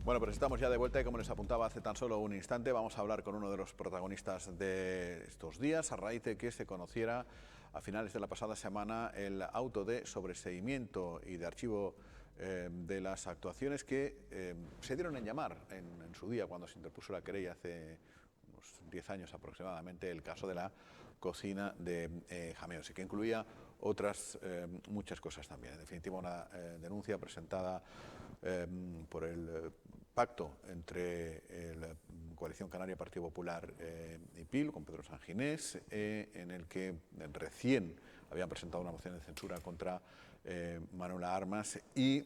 Bueno, pues estamos ya de vuelta y como les apuntaba hace tan solo un instante, vamos a hablar con uno de los protagonistas de estos días, a raíz de que se conociera a finales de la pasada semana el auto de sobreseimiento y de archivo de las actuaciones que se dieron en llamar en su día cuando se interpuso la querella hace unos 10 años aproximadamente, el caso de la cocina de Jameos, y que incluía otras muchas cosas también. En definitiva, una denuncia presentada por el pacto entre la Coalición Canaria Partido Popular y PIL, con Pedro Sanginés, en el que recién habían presentado una moción de censura contra Manuela Armas, y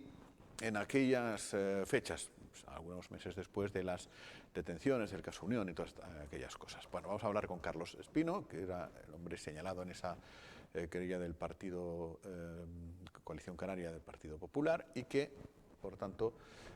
en aquellas fechas, pues, algunos meses después de las detenciones del caso Unión y todas aquellas cosas. Bueno, vamos a hablar con Carlos Espino, que era el hombre señalado en esa querella del partido Coalición Canaria del Partido Popular, y que, por tanto,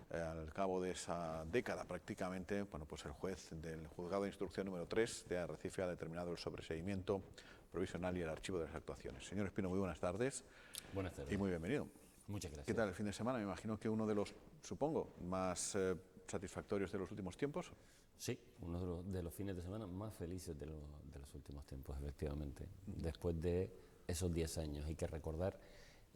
al cabo de esa década prácticamente, bueno, pues el juez del Juzgado de Instrucción número 3 de Arrecife ha determinado el sobreseimiento provisional y el archivo de las actuaciones. Señor Espino, muy buenas tardes. Buenas tardes. Y muy bienvenido. Muchas gracias. ¿Qué tal el fin de semana? Me imagino que uno de los, supongo, más satisfactorios de los últimos tiempos. Sí, uno de los fines de semana más felices de los últimos tiempos, efectivamente. Después de esos 10 años, hay que recordar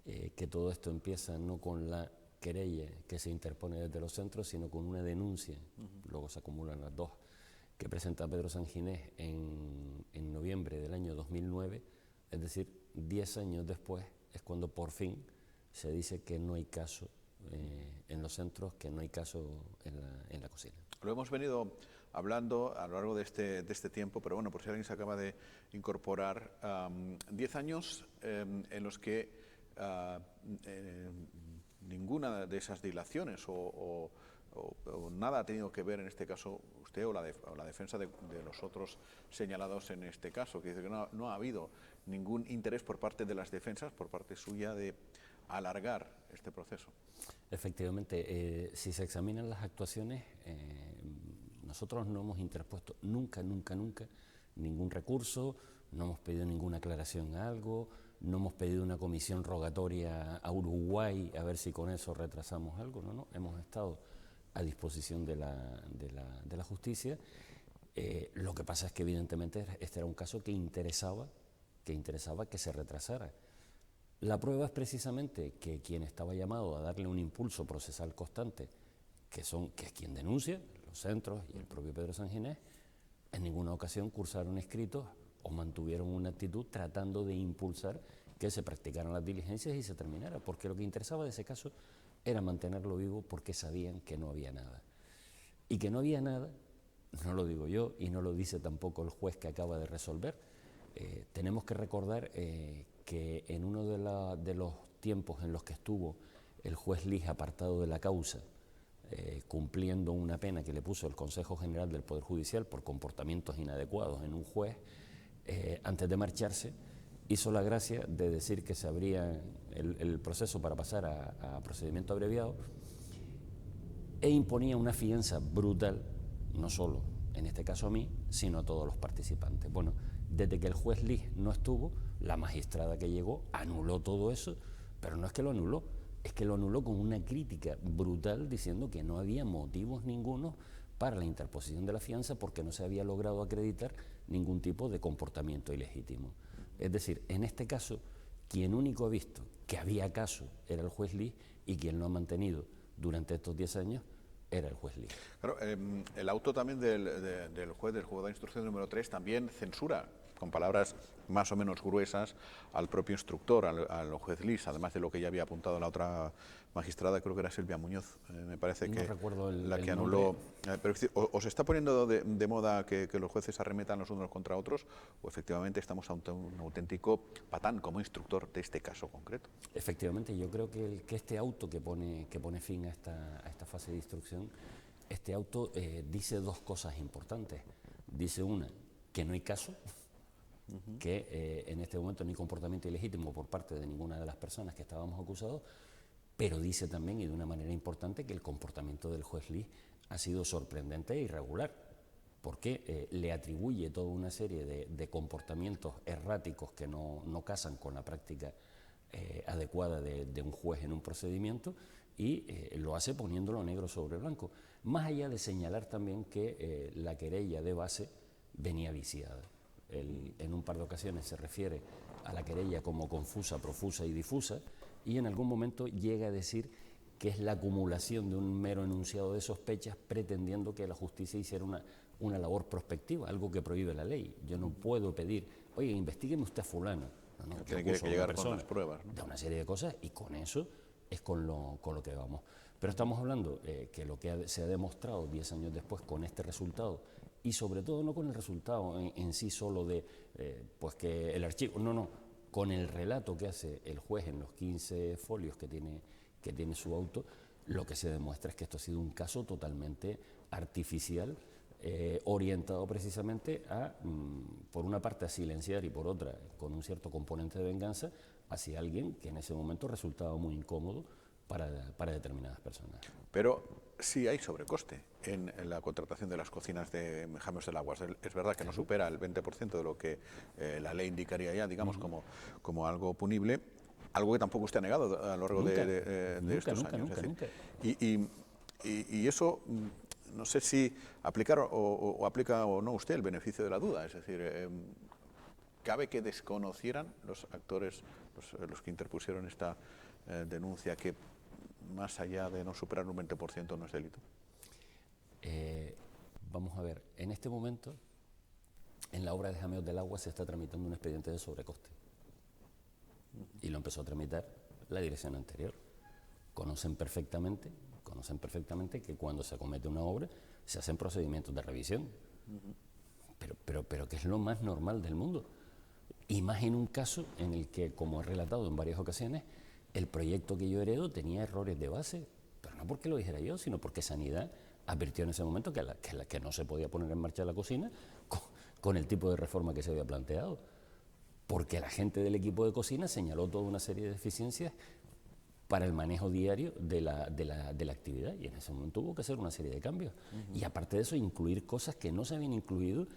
que todo esto empieza no con la querella que se interpone desde los centros, sino con una denuncia, luego se acumulan las dos, que presenta Pedro Sanginés en noviembre del año 2009, es decir, 10 años después es cuando por fin se dice que no hay caso en los centros, que no hay caso en la cocina. Lo hemos venido hablando a lo largo de este tiempo, pero bueno, por si alguien se acaba de incorporar, 10 años en los que ninguna de esas dilaciones o nada ha tenido que ver, en este caso, usted o la defensa de los otros señalados en este caso, que dice que no ha habido ningún interés por parte de las defensas, por parte suya, de alargar este proceso. Efectivamente, si se examinan las actuaciones, nosotros no hemos interpuesto nunca ningún recurso, no hemos pedido ninguna aclaración a algo, no hemos pedido una comisión rogatoria a Uruguay a ver si con eso retrasamos algo, no, hemos estado a disposición de la justicia. Lo que pasa es que evidentemente este era un caso que interesaba que se retrasara. La prueba es precisamente que quien estaba llamado a darle un impulso procesal constante, que es quien denuncia, los centros y el propio Pedro Sanginés, en ninguna ocasión cursaron escritos o mantuvieron una actitud tratando de impulsar que se practicaran las diligencias y se terminara, porque lo que interesaba de ese caso era mantenerlo vivo, porque sabían que no había nada. Y que no había nada, no lo digo yo y no lo dice tampoco el juez que acaba de resolver. Tenemos que recordar que en uno de los tiempos en los que estuvo el juez Lis apartado de la causa, cumpliendo una pena que le puso el Consejo General del Poder Judicial por comportamientos inadecuados en un juez, antes de marcharse, hizo la gracia de decir que se abría el proceso para pasar a procedimiento abreviado, e imponía una fianza brutal, no solo en este caso a mí, sino a todos los participantes. Bueno, desde que el juez Lis no estuvo, la magistrada que llegó anuló todo eso, pero no es que lo anuló, es que lo anuló con una crítica brutal, diciendo que no había motivos ninguno para la interposición de la fianza, porque no se había logrado acreditar ningún tipo de comportamiento ilegítimo. Es decir, en este caso, quien único ha visto que había caso era el juez Lis, y quien lo ha mantenido durante estos 10 años era el juez Lis. Claro, el auto también del juez del Juzgado de Instrucción número 3 también censura, con palabras más o menos gruesas, al propio instructor, al juez Lis, además de lo que ya había apuntado la otra magistrada, creo que era Silvia Muñoz, me parece, no que recuerdo la que anuló. Pero ¿os está poniendo de moda que los jueces arremetan los unos contra otros, o efectivamente estamos ante un auténtico patán como instructor de este caso concreto? Efectivamente, yo creo que este auto que pone fin a esta fase de instrucción, este auto dice dos cosas importantes. Dice una, que no hay caso, que en este momento no hay comportamiento ilegítimo por parte de ninguna de las personas que estábamos acusados, pero dice también, y de una manera importante, que el comportamiento del juez Lis ha sido sorprendente e irregular, porque le atribuye toda una serie de comportamientos erráticos que no casan con la práctica adecuada de un juez en un procedimiento y lo hace poniéndolo negro sobre blanco. Más allá de señalar también que la querella de base venía viciada. En un par de ocasiones se refiere a la querella como confusa, profusa y difusa, y en algún momento llega a decir que es la acumulación de un mero enunciado de sospechas pretendiendo que la justicia hiciera una labor prospectiva, algo que prohíbe la ley. Yo no puedo pedir, oye, investigueme usted a fulano. No, tiene que llegar con las pruebas, ¿no? De una serie de cosas, y con eso es con lo que vamos. Pero estamos hablando que lo que se ha demostrado 10 años después con este resultado, y sobre todo no con el resultado en sí solo de pues que el archivo, no, con el relato que hace el juez en los 15 folios que tiene su auto, lo que se demuestra es que esto ha sido un caso totalmente artificial, orientado precisamente a, por una parte, a silenciar y por otra, con un cierto componente de venganza, hacia alguien que en ese momento resultaba muy incómodo para determinadas personas. Pero sí hay sobrecoste en la contratación de las cocinas de Jameos del Aguas. Es verdad que no supera el 20% de lo que la ley indicaría ya, digamos, como algo punible, algo que tampoco usted ha negado a lo largo de estos años. Nunca. Y eso, no sé si aplicar o aplica o no usted el beneficio de la duda, es decir, cabe que desconocieran los actores, los que interpusieron esta denuncia, que más allá de no superar un 20% no es delito. Vamos a ver, en este momento, en la obra de Jameos del Agua se está tramitando un expediente de sobrecoste. Y lo empezó a tramitar la dirección anterior. Conocen perfectamente que cuando se comete una obra se hacen procedimientos de revisión. Pero que es lo más normal del mundo. Y más en un caso en el que, como he relatado en varias ocasiones, el proyecto que yo heredo tenía errores de base, pero no porque lo dijera yo, sino porque Sanidad advirtió en ese momento que no se podía poner en marcha la cocina con el tipo de reforma que se había planteado, porque la gente del equipo de cocina señaló toda una serie de deficiencias para el manejo diario de la actividad, y en ese momento hubo que hacer una serie de cambios. Y aparte de eso, incluir cosas que no se habían incluido.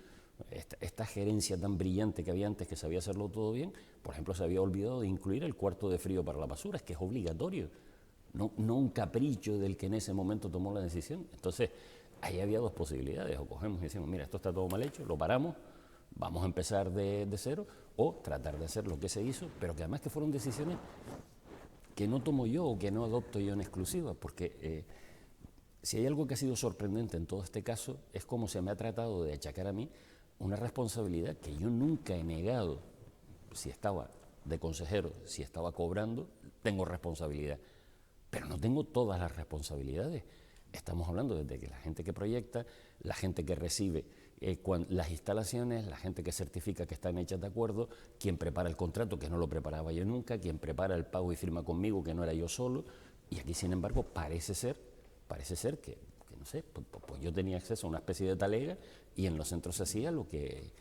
Esta gerencia tan brillante que había antes, que sabía hacerlo todo bien, por ejemplo, se había olvidado de incluir el cuarto de frío para la basura, es que es obligatorio, no un capricho del que en ese momento tomó la decisión. Entonces, ahí había dos posibilidades: o cogemos y decimos, mira, esto está todo mal hecho, lo paramos, vamos a empezar de cero, o tratar de hacer lo que se hizo, pero que además que fueron decisiones que no tomo yo o que no adopto yo en exclusiva, porque si hay algo que ha sido sorprendente en todo este caso, es cómo se me ha tratado de achacar a mí una responsabilidad que yo nunca he negado. Si estaba de consejero, si estaba cobrando, tengo responsabilidad, pero no tengo todas las responsabilidades. Estamos hablando desde que la gente que proyecta, la gente que recibe las instalaciones, la gente que certifica que están hechas de acuerdo, quien prepara el contrato, que no lo preparaba yo nunca, quien prepara el pago y firma conmigo, que no era yo solo. Y aquí, sin embargo, parece ser que no sé, pues yo tenía acceso a una especie de talega, y en los centros se hacía lo que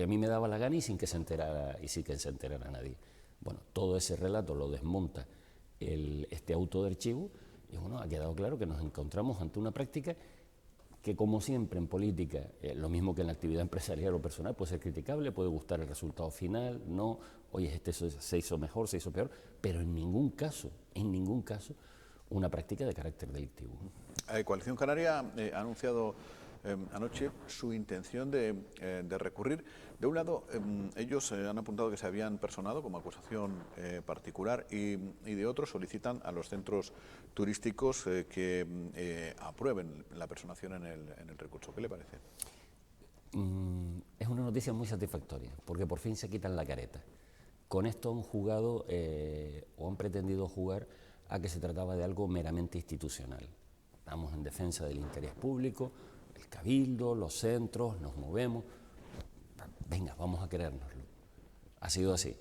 a mí me daba la gana y sin que se enterara nadie. Bueno, todo ese relato lo desmonta este auto de archivo, y bueno, ha quedado claro que nos encontramos ante una práctica que, como siempre en política, lo mismo que en la actividad empresarial o personal, puede ser criticable, puede gustar el resultado final, no, oye, se hizo mejor, se hizo peor, pero en ningún caso, una práctica de carácter delictivo. Coalición Canaria ha anunciado anoche su intención de recurrir. De un lado, ellos han apuntado que se habían personado como acusación particular, y de otro solicitan a los centros turísticos que aprueben la personación en el recurso. ¿Qué le parece? Es una noticia muy satisfactoria, porque por fin se quitan la careta. Con esto han jugado o han pretendido jugar a que se trataba de algo meramente institucional. Estamos en defensa del interés público, el cabildo, los centros, nos movemos. Venga, vamos a creérnoslo. Ha sido así.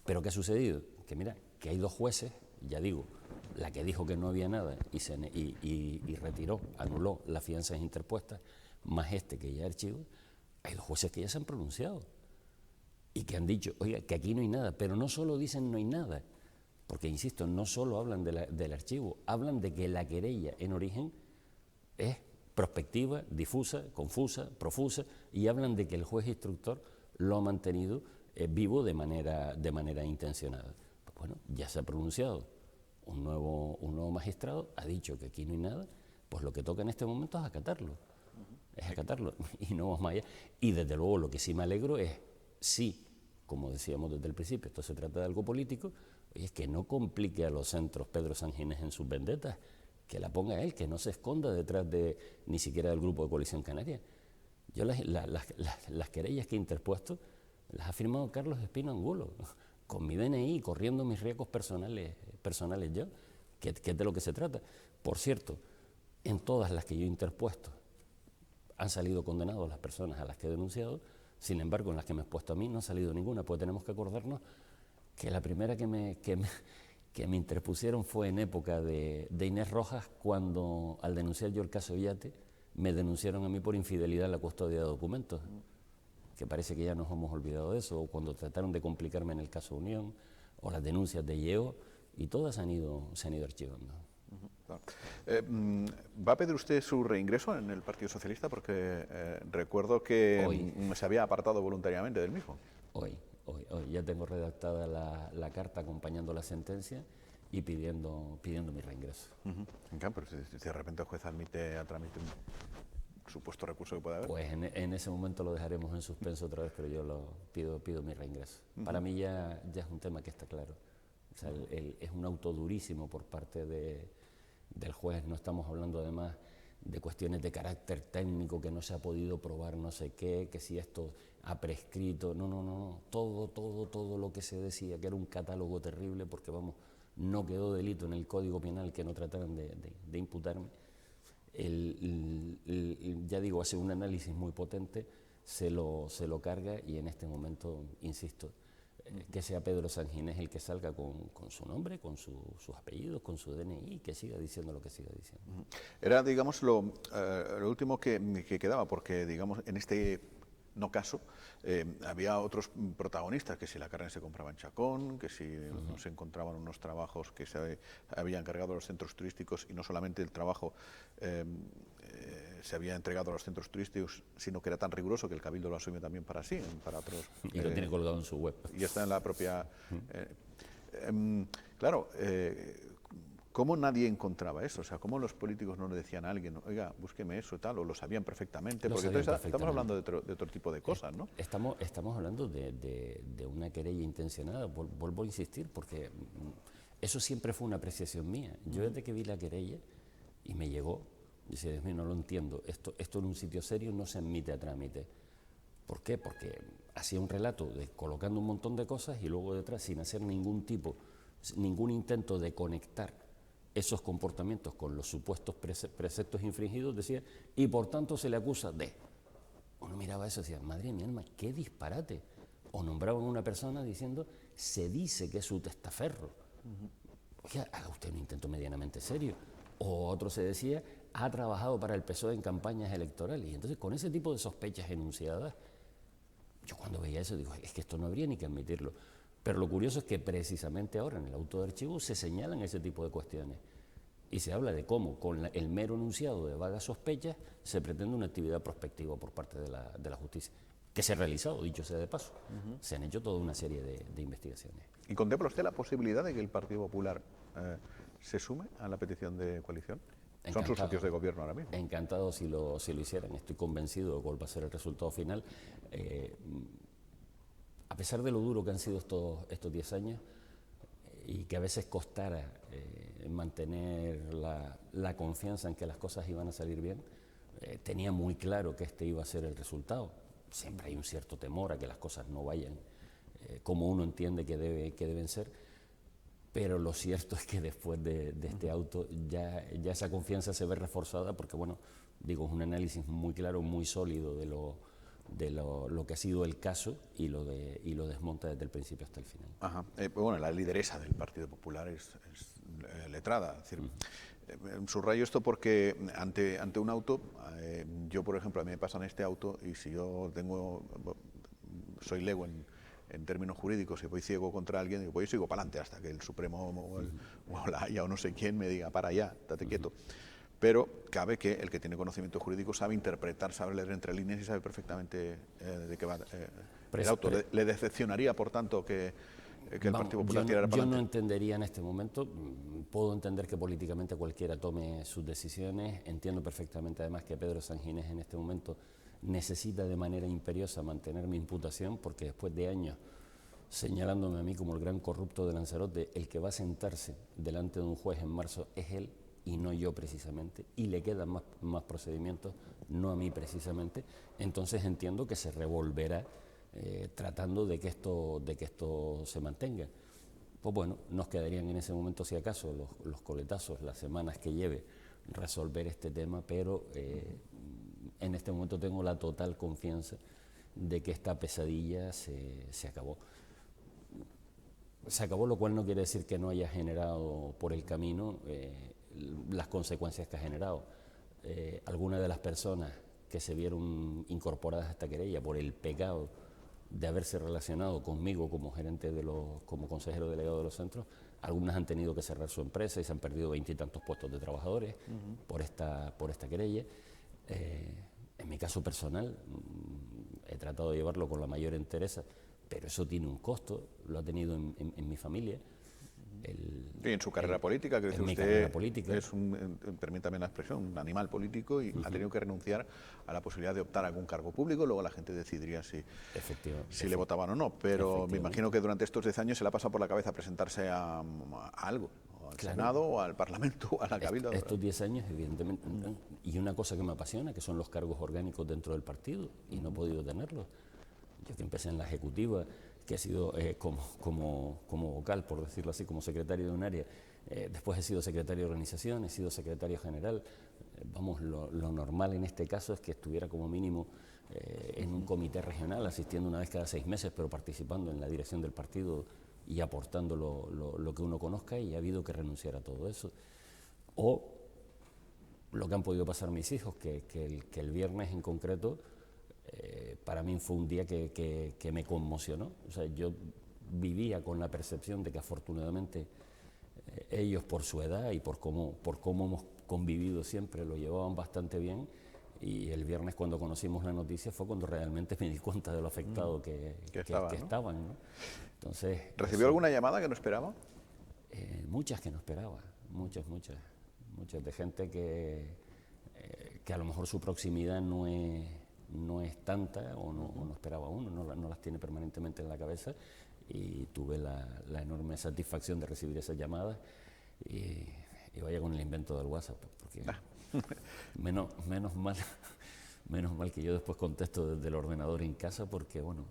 ¿Pero qué ha sucedido? Que mira, que hay dos jueces, ya digo, la que dijo que no había nada y retiró, anuló las fianzas interpuestas, más este que ya archivó. Hay dos jueces que ya se han pronunciado y que han dicho, oiga, que aquí no hay nada, pero no solo dicen no hay nada, porque, insisto, no solo hablan del archivo, hablan de que la querella en origen es prospectiva, difusa, confusa, profusa, y hablan de que el juez instructor lo ha mantenido vivo de manera intencionada. Bueno, ya se ha pronunciado un nuevo magistrado, ha dicho que aquí no hay nada, pues lo que toca en este momento es acatarlo. Es acatarlo y no vamos más allá. Y desde luego lo que sí me alegro es, sí, como decíamos desde el principio, esto se trata de algo político, es que no complique a los centros Pedro Sanginés en sus vendetas, que la ponga él, que no se esconda detrás de ni siquiera del Grupo de Coalición Canaria. Yo las querellas que he interpuesto las ha firmado Carlos Espino Angulo, con mi DNI, corriendo mis riesgos personales yo, que es de lo que se trata. Por cierto, en todas las que yo he interpuesto han salido condenados las personas a las que he denunciado, sin embargo, en las que me he expuesto a mí no ha salido ninguna, pues tenemos que acordarnos que la primera que me interpusieron fue en época de Inés Rojas, cuando al denunciar yo el caso Villate, me denunciaron a mí por infidelidad en la custodia de documentos, que parece que ya nos hemos olvidado de eso, o cuando trataron de complicarme en el caso Unión, o las denuncias de IEO, y todas se han ido archivando. Claro. ¿Va a pedir usted su reingreso en el Partido Socialista? Porque recuerdo que Hoy. Se había apartado voluntariamente del mismo. Hoy. Ya tengo redactada la carta acompañando la sentencia y pidiendo mi reingreso. Pero si de repente el juez admite a trámite un supuesto recurso que pueda haber. Pues en ese momento lo dejaremos en suspenso otra vez, pero yo pido mi reingreso. Para mí ya es un tema que está claro. O sea, es un auto durísimo por parte del juez. No estamos hablando además de cuestiones de carácter técnico, que no se ha podido probar no sé qué, que si esto ha prescrito. No. Todo lo que se decía, que era un catálogo terrible, porque vamos, no quedó delito en el Código Penal que no trataran de imputarme. Ya digo, hace un análisis muy potente, se lo carga, y en este momento, insisto, que sea Pedro Sanginés el que salga con su nombre, con sus apellidos, con su DNI, que siga diciendo lo que siga diciendo. Era, digamos, lo último que quedaba, porque, digamos, en este no caso, había otros protagonistas, que si la carne se compraba en Chacón, que si no se encontraban unos trabajos que se habían encargado a los centros turísticos, y no solamente el trabajo se había entregado a los centros turísticos, sino que era tan riguroso que el Cabildo lo asumió también para sí, para otros. Y lo tiene colgado en su web. Y está en la propia. Claro, ¿cómo nadie encontraba eso? O sea, ¿cómo los políticos no le decían a alguien, oiga, búsqueme eso y tal, o lo sabían perfectamente? Porque entonces estamos hablando de otro tipo de cosas, ¿no? Estamos hablando de una querella intencionada, vuelvo a insistir, porque eso siempre fue una apreciación mía. Yo desde que vi la querella y me llegó, dice, Dios mío, no lo entiendo, esto en un sitio serio no se admite a trámite. ¿Por qué? Porque hacía un relato colocando un montón de cosas y luego detrás, sin hacer ningún intento de conectar esos comportamientos con los supuestos preceptos infringidos, decía, y por tanto se le acusa de. Uno miraba eso y decía, madre de mi alma, qué disparate. O nombraban a una persona diciendo, se dice que es un testaferro. Oiga, haga usted un intento medianamente serio. O otro se decía, ha trabajado para el PSOE en campañas electorales. Y entonces, con ese tipo de sospechas enunciadas, yo cuando veía eso digo, es que esto no habría ni que admitirlo. Pero lo curioso es que precisamente ahora en el auto de archivo se señalan ese tipo de cuestiones. Y se habla de cómo, con el mero enunciado de vagas sospechas, se pretende una actividad prospectiva por parte de la justicia, que se ha realizado, dicho sea de paso. Se han hecho toda una serie de investigaciones. ¿Y contempla usted la posibilidad de que el Partido Popular se sume a la petición de coalición? Encantado. Son sus socios de gobierno ahora mismo. Encantado si lo hicieran. Estoy convencido de cuál va a ser el resultado final. A pesar de lo duro que han sido estos 10 años y que a veces costara mantener la confianza en que las cosas iban a salir bien, tenía muy claro que este iba a ser el resultado. Siempre hay un cierto temor a que las cosas no vayan como uno entiende que deben ser, pero lo cierto es que después de este auto ya esa confianza se ve reforzada, porque bueno, digo, es un análisis muy claro, muy sólido de lo que ha sido el caso, y lo desmonta desde el principio hasta el final. Ajá. Bueno, la lideresa del Partido Popular es letrada. Es decir, subrayo esto porque ante un auto, yo por ejemplo, a mí me pasan este auto, y si yo soy lego en términos jurídicos, y voy ciego contra alguien, digo, pues yo sigo para adelante hasta que el Supremo o la Haya o no sé quién me diga, para allá, estate quieto. Pero cabe que el que tiene conocimiento jurídico sabe interpretar, sabe leer entre líneas y sabe perfectamente de qué va el auto. ¿Le decepcionaría, por tanto, que que el Partido Popular yo tirara para no adelante? entendería en este momento, puedo entender que políticamente cualquiera tome sus decisiones, entiendo perfectamente además que Pedro Sanginés en este momento necesita de manera imperiosa mantener mi imputación, porque después de años señalándome a mí como el gran corrupto de Lanzarote, el que va a sentarse delante de un juez en marzo es él y no yo precisamente, y le quedan más procedimientos, no a mí precisamente, entonces entiendo que se revolverá tratando de que esto se mantenga. Pues bueno, nos quedarían en ese momento, si acaso, los coletazos, las semanas que lleve resolver este tema, pero en este momento tengo la total confianza de que esta pesadilla se acabó. Se acabó, lo cual no quiere decir que no haya generado por el camino las consecuencias que ha generado. Algunas de las personas que se vieron incorporadas a esta querella por el pecado de haberse relacionado conmigo como gerente como consejero delegado de los centros, algunas han tenido que cerrar su empresa y se han perdido 20 y tantos puestos de trabajadores por esta querella. En mi caso personal, he tratado de llevarlo con la mayor entereza, pero eso tiene un costo, lo ha tenido en mi familia. Y en su carrera política, que en mi usted carrera política. es permítame la expresión, un animal político y ha tenido que renunciar a la posibilidad de optar a algún cargo público, luego la gente decidiría si le votaban o no, pero me imagino que durante estos 10 años se le ha pasado por la cabeza presentarse a algo, al Senado, o al Parlamento, o a la Cabildo. Estos 10 años, evidentemente, y una cosa que me apasiona, que son los cargos orgánicos dentro del partido, y no he podido tenerlos. Yo que empecé en la ejecutiva, que he sido como vocal, por decirlo así, como secretario de un área, después he sido secretario de organización, he sido secretario general. Vamos, lo normal en este caso es que estuviera como mínimo en un comité regional, asistiendo una vez cada 6 meses, pero participando en la dirección del partido y aportando lo que uno conozca, y ha habido que renunciar a todo eso. O lo que han podido pasar mis hijos, que el viernes en concreto, para mí fue un día que me conmocionó. O sea, yo vivía con la percepción de que afortunadamente ellos, por su edad y por cómo hemos convivido siempre, lo llevaban bastante bien, y el viernes cuando conocimos la noticia fue cuando realmente me di cuenta de lo afectado que estaban, ¿no? Entonces, ¿recibió alguna llamada que no esperaba? Muchas que no esperaba, muchas de gente que a lo mejor su proximidad no es tanta, o no esperaba uno, no las tiene permanentemente en la cabeza, y tuve la enorme satisfacción de recibir esas llamadas, y vaya con el invento del WhatsApp, porque menos mal que yo después contesto desde el ordenador en casa, porque bueno,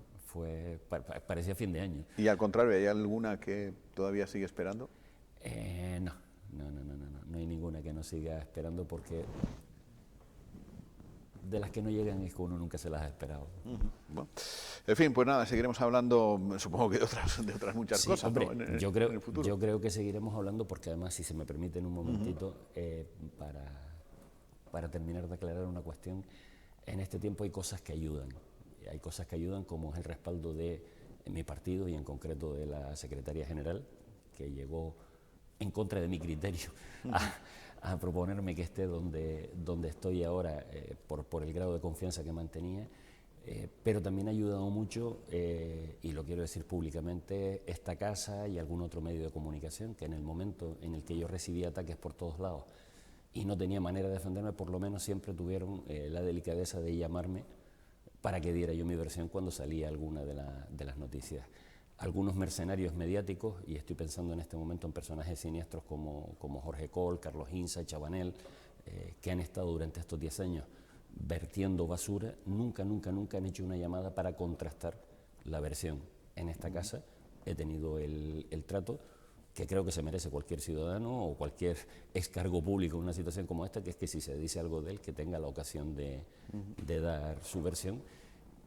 parecía fin de año. Y al contrario, ¿hay alguna que todavía sigue esperando? No hay ninguna que no siga esperando, porque de las que no llegan es que uno nunca se las ha esperado. Bueno, en fin, pues nada, seguiremos hablando, supongo que de otras muchas cosas, hombre, ¿no? yo en el futuro. Yo creo que seguiremos hablando, porque además, si se me permite en un momentito, para terminar de aclarar una cuestión, en este tiempo hay cosas que ayudan. Hay cosas que ayudan, como es el respaldo de mi partido, y en concreto de la Secretaría General, que llegó en contra de mi criterio a proponerme que esté donde estoy ahora, por el grado de confianza que mantenía, pero también ha ayudado mucho, y lo quiero decir públicamente, esta casa y algún otro medio de comunicación, que en el momento en el que yo recibía ataques por todos lados y no tenía manera de defenderme, por lo menos siempre tuvieron la delicadeza de llamarme para que diera yo mi versión cuando salía alguna de las noticias. Algunos mercenarios mediáticos, y estoy pensando en este momento en personajes siniestros como Jorge Col, Carlos Insa, Chabanel, que han estado durante estos 10 años vertiendo basura, nunca han hecho una llamada para contrastar la versión. En esta casa he tenido el trato que creo que se merece cualquier ciudadano o cualquier ex cargo público en una situación como esta, que es que si se dice algo de él, que tenga la ocasión de dar su versión,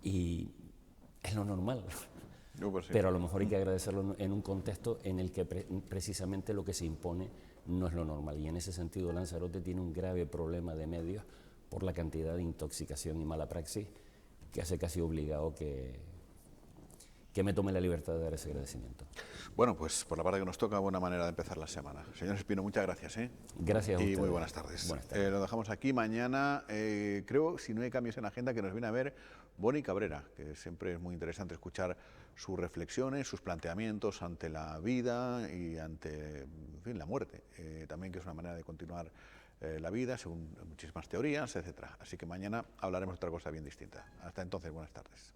y es lo normal. Pues sí. Pero a lo mejor hay que agradecerlo en un contexto en el que precisamente lo que se impone no es lo normal, y en ese sentido Lanzarote tiene un grave problema de medios por la cantidad de intoxicación y mala praxis que hace casi obligado que que me tome la libertad de dar ese agradecimiento. Bueno, pues por la parte que nos toca, buena manera de empezar la semana. Señor Espino, muchas gracias. Gracias a y ustedes. muy buenas tardes. Buenas tardes. Lo dejamos aquí. Mañana, creo, si no hay cambios en la agenda, que nos viene a ver Boni Cabrera, que siempre es muy interesante escuchar sus reflexiones, sus planteamientos ante la vida y ante, en fin, la muerte. También que es una manera de continuar la vida, según muchísimas teorías, etcétera. Así que mañana hablaremos de otra cosa bien distinta. Hasta entonces, buenas tardes.